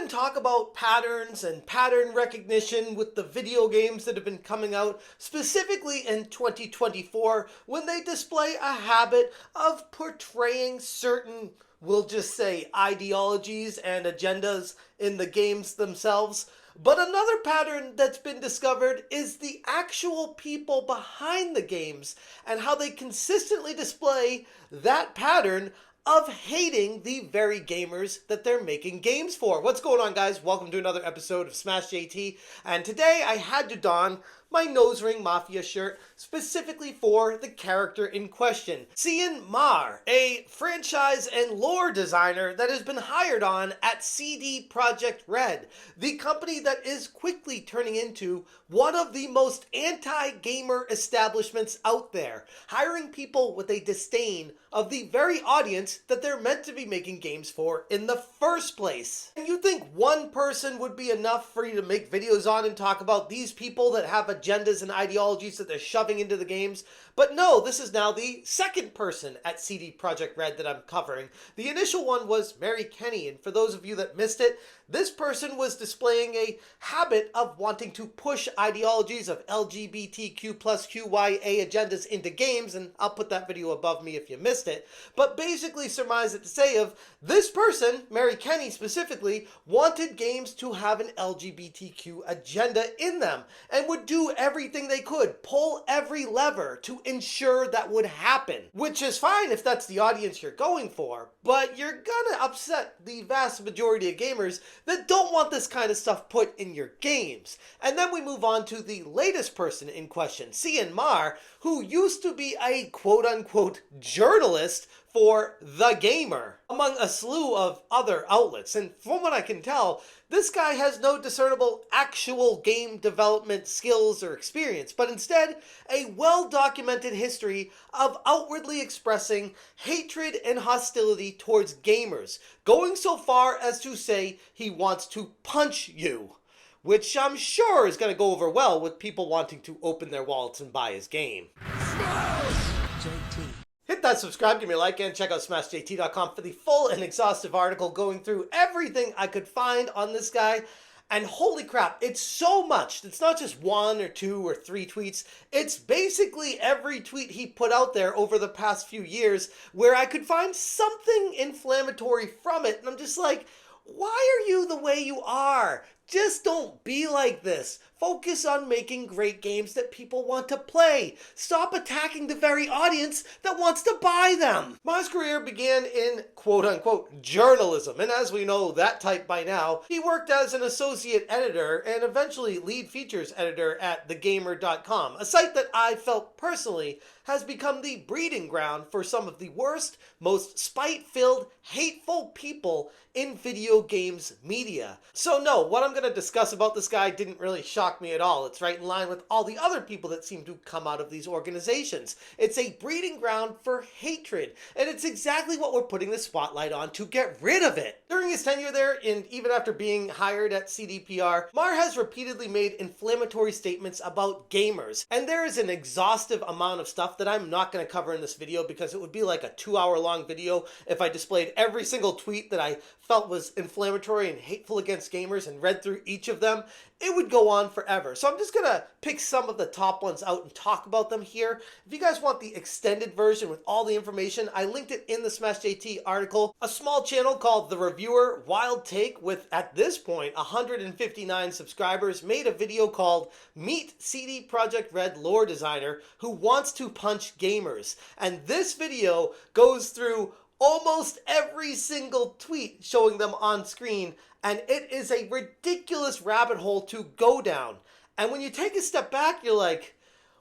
often talk about patterns and pattern recognition with the video games that have been coming out, specifically in 2024, when they display a habit of portraying certain, we'll just say, ideologies and agendas in the games themselves. But another pattern that's been discovered is the actual people behind the games and how they consistently display that pattern of hating the very gamers that they're making games for. What's going on, guys? Welcome to another episode of Smash JT, and today I had to don my Nose Ring Mafia shirt specifically for the character in question, Cian Maher, a franchise and lore designer that has been hired on at CDPR, the company that is quickly turning into one of the most anti-gamer establishments out there, hiring people with a disdain of the very audience that they're meant to be making games for in the first place. And you think one person would be enough for you to make videos on and talk about these people that have agendas and ideologies that they're shoving into the games? But no, this is now the second person at CDPR that I'm covering. The initial one was Mary Kenny, and for those of you that missed it, this person was displaying a habit of wanting to push ideologies of LGBTQ plus QYA agendas into games, and I'll put that video above me if you missed it. But basically surmise it to say of this person, Mary Kenny specifically, wanted games to have an LGBTQ agenda in them and would do everything they could, pull every lever to ensure that would happen. Which is fine if that's the audience you're going for, but you're gonna upset the vast majority of gamers that don't want this kind of stuff put in your games. And then we move on to the latest person in question, Cian Maher, who used to be a quote-unquote journalist for The Gamer, among a slew of other outlets. And from what I can tell, this guy has no discernible actual game development skills or experience, but instead a well-documented history of outwardly expressing hatred and hostility towards gamers, going so far as to say he wants to punch you, which I'm sure is going to go over well with people wanting to open their wallets and buy his game. Hit that subscribe, give me a like, and check out smashjt.com for the full and exhaustive article going through everything I could find on this guy. And holy crap, it's so much. It's not just one or two or three tweets. It's basically every tweet he put out there over the past few years where I could find something inflammatory from it. And I'm just like, why are you the way you are? Just don't be like this. Focus on making great games that people want to play. Stop attacking the very audience that wants to buy them. Maher's career began in quote-unquote journalism, and as we know that type by now, he worked as an associate editor and eventually lead features editor at thegamer.com, a site that I felt personally has become the breeding ground for some of the worst, most spite-filled, hateful people in video games media. So no, what I'm going to discuss about this guy didn't really shock me at all. It's right in line with all the other people that seem to come out of these organizations. It's a breeding ground for hatred, and it's exactly what we're putting the spotlight on to get rid of it. During his tenure there, and even after being hired at CDPR, Maher has repeatedly made inflammatory statements about gamers, and there is an exhaustive amount of stuff that I'm not going to cover in this video because it would be like a 2-hour-long video if I displayed every single tweet that I felt was inflammatory and hateful against gamers and read through each of them. It would go on forever. So I'm just going to pick some of the top ones out and talk about them here. If you guys want the extended version with all the information, I linked it in the Smash JT article. A small channel called The Reviewer Wild Take with, at this point, 159 subscribers, made a video called Meet CDPR Lore Designer Who Wants to Punch Gamers. And this video goes through almost every single tweet showing them on screen, and it is a ridiculous rabbit hole to go down. And when you take a step back, you're like,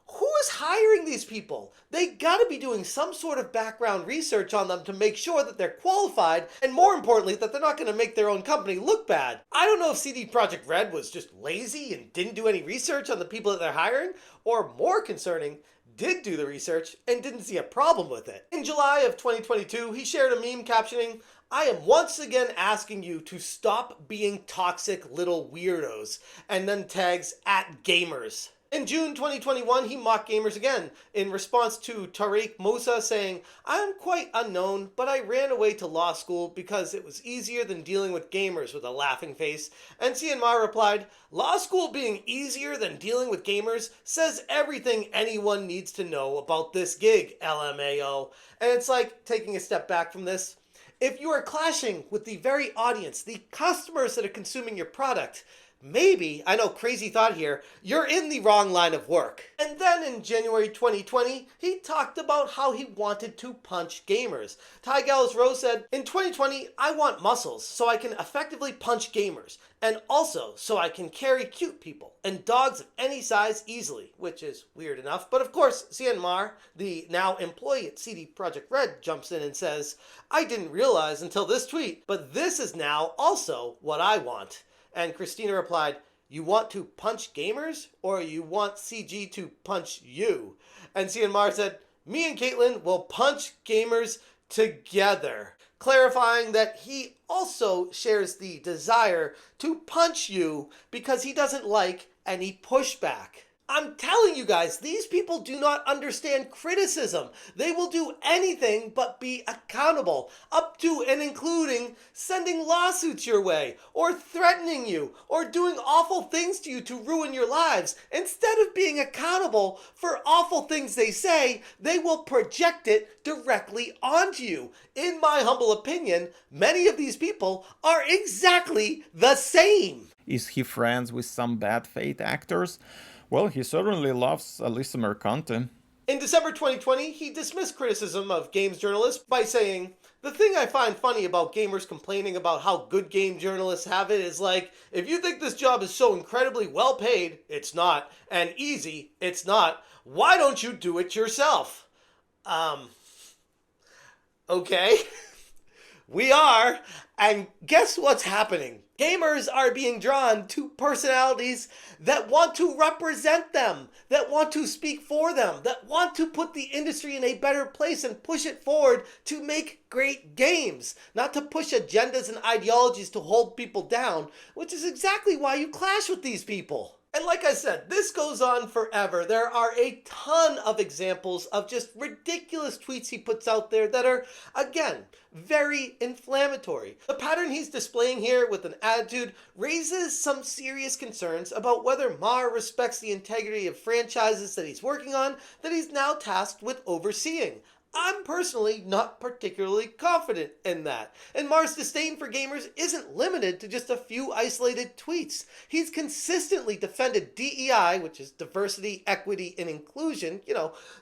who is hiring these people? They gotta be doing some sort of background research on them to make sure that they're qualified, and more importantly, that they're not gonna make their own company look bad. I don't know if CDPR was just lazy and didn't do any research on the people that they're hiring, or more concerning, did do the research and didn't see a problem with it. In July of 2022, he shared a meme captioning, "I am once again asking you to stop being toxic little weirdos," and then tags @gamers. In June 2021, he mocked gamers again in response to Tariq Musa saying, "I'm quite unknown, but I ran away to law school because it was easier than dealing with gamers," with a laughing face. And Cian Maher replied, "Law school being easier than dealing with gamers says everything anyone needs to know about this gig, LMAO." And it's like, taking a step back from this, if you are clashing with the very audience, the customers that are consuming your product, maybe, I know, crazy thought here, you're in the wrong line of work. And then in January 2020, he talked about how he wanted to punch gamers. Ty Gallows Rose said, "In 2020, I want muscles so I can effectively punch gamers, and also so I can carry cute people and dogs of any size easily," which is weird enough. But of course, Cian Maher, the now employee at CD Projekt Red, jumps in and says, "I didn't realize until this tweet, but this is now also what I want." And Christina replied, "You want to punch gamers, or you want CG to punch you?" And Cian Maher said, "Me and Caitlin will punch gamers together," clarifying that he also shares the desire to punch you because he doesn't like any pushback. I'm telling you guys, these people do not understand criticism. They will do anything but be accountable, up to and including sending lawsuits your way, or threatening you, or doing awful things to you to ruin your lives. Instead of being accountable for awful things they say, they will project it directly onto you. In my humble opinion, many of these people are exactly the same. Is he friends with some bad faith actors? Well, he certainly loves listener content. In December 2020, he dismissed criticism of games journalists by saying, "The thing I find funny about gamers complaining about how good game journalists have it is like, if you think this job is so incredibly well paid, it's not, and easy, it's not, why don't you do it yourself?" Okay. We are, and guess what's happening? Gamers are being drawn to personalities that want to represent them, that want to speak for them, that want to put the industry in a better place and push it forward to make great games, not to push agendas and ideologies to hold people down, which is exactly why you clash with these people. And like I said, this goes on forever. There are a ton of examples of just ridiculous tweets he puts out there that are, again, very inflammatory. The pattern he's displaying here with an attitude raises some serious concerns about whether Maher respects the integrity of franchises that he's working on that he's now tasked with overseeing. I'm personally not particularly confident in that. And Maher's disdain for gamers isn't limited to just a few isolated tweets. He's consistently defended DEI, which is diversity, equity, and inclusion,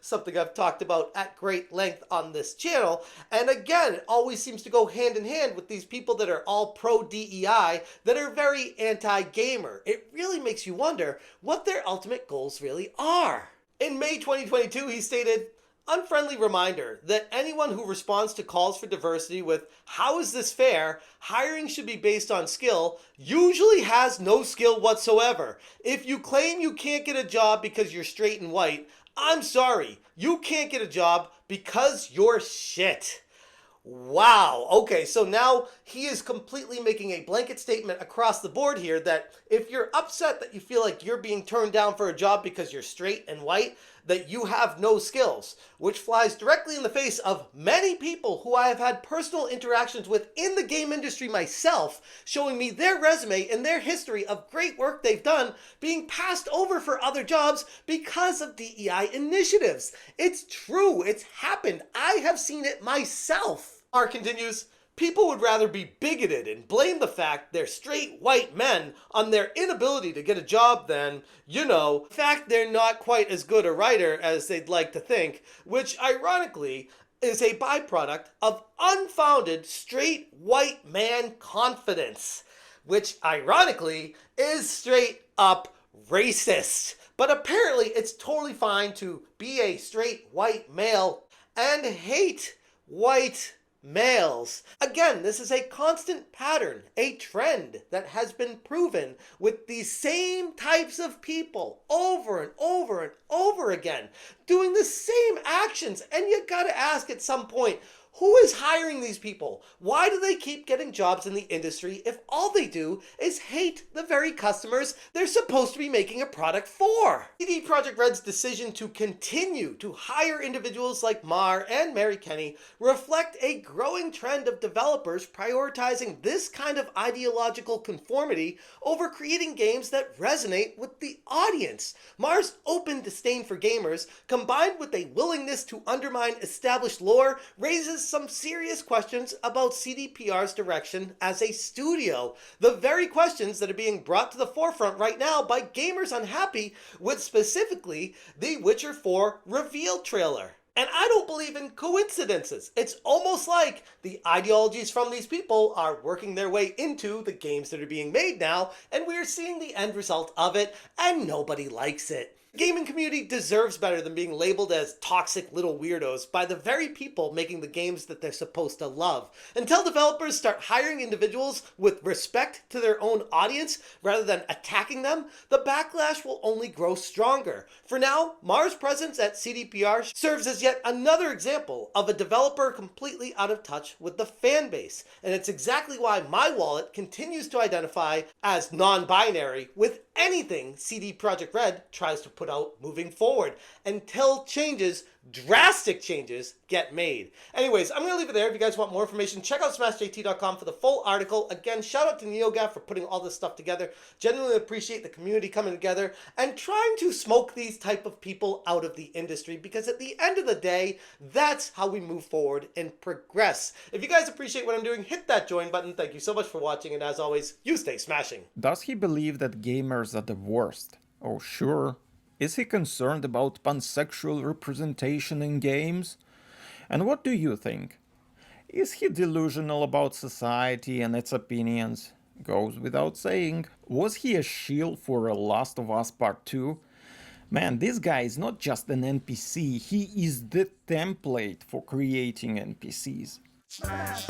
something I've talked about at great length on this channel. And again, it always seems to go hand in hand with these people that are all pro-DEI that are very anti-gamer. It really makes you wonder what their ultimate goals really are. In May 2022, he stated, "Unfriendly reminder that anyone who responds to calls for diversity with 'How is this fair? Hiring should be based on skill,' usually has no skill whatsoever. If you claim you can't get a job because you're straight and white, I'm sorry, you can't get a job because you're shit." Wow. Okay, so now he is completely making a blanket statement across the board here that if you're upset that you feel like you're being turned down for a job because you're straight and white, that you have no skills, which flies directly in the face of many people who I have had personal interactions with in the game industry myself, showing me their resume and their history of great work they've done being passed over for other jobs because of DEI initiatives. It's true. It's happened. I have seen it myself. Maher continues, "People would rather be bigoted and blame the fact they're straight white men on their inability to get a job than, the fact they're not quite as good a writer as they'd like to think," which ironically is a byproduct of unfounded straight white man confidence, which ironically is straight up racist. But apparently it's totally fine to be a straight white male and hate white males. Again, this is a constant pattern, a trend that has been proven with the same types of people over and over and over again, doing the same actions. And you gotta ask at some point, Who is hiring these people? Why do they keep getting jobs in the industry if all they do is hate the very customers they're supposed to be making a product for? CD Projekt Red's decision to continue to hire individuals like Maher and Mary Kenny reflect a growing trend of developers prioritizing this kind of ideological conformity over creating games that resonate with the audience. Maher's open disdain for gamers, combined with a willingness to undermine established lore, raises some serious questions about CDPR's direction as a studio. The very questions that are being brought to the forefront right now by gamers unhappy with specifically the Witcher 4 reveal trailer. And I don't believe in coincidences. It's almost like the ideologies from these people are working their way into the games that are being made now, and we're seeing the end result of it, and nobody likes it. The gaming community deserves better than being labeled as toxic little weirdos by the very people making the games that they're supposed to love. Until developers start hiring individuals with respect to their own audience rather than attacking them, the backlash will only grow stronger. For now, Maher's presence at CDPR serves as yet another example of a developer completely out of touch with the fan base, and it's exactly why my wallet continues to identify as non-binary with anything CD Projekt Red tries to put out moving forward until drastic changes get made. Anyways, I'm going to leave it there. If you guys want more information, check out smashjt.com for the full article. Again, shout out to NeoGaf for putting all this stuff together. Genuinely appreciate the community coming together and trying to smoke these type of people out of the industry, because at the end of the day, that's how we move forward and progress. If you guys appreciate what I'm doing, hit that join button. Thank you so much for watching, and as always, you stay smashing. Does he believe that gamers are the worst? Oh, sure. Is he concerned about pansexual representation in games? And what do you think? Is he delusional about society and its opinions? Goes without saying. Was he a shield for a Last of Us Part 2? Man, this guy is not just an NPC, he is the template for creating NPCs. Smash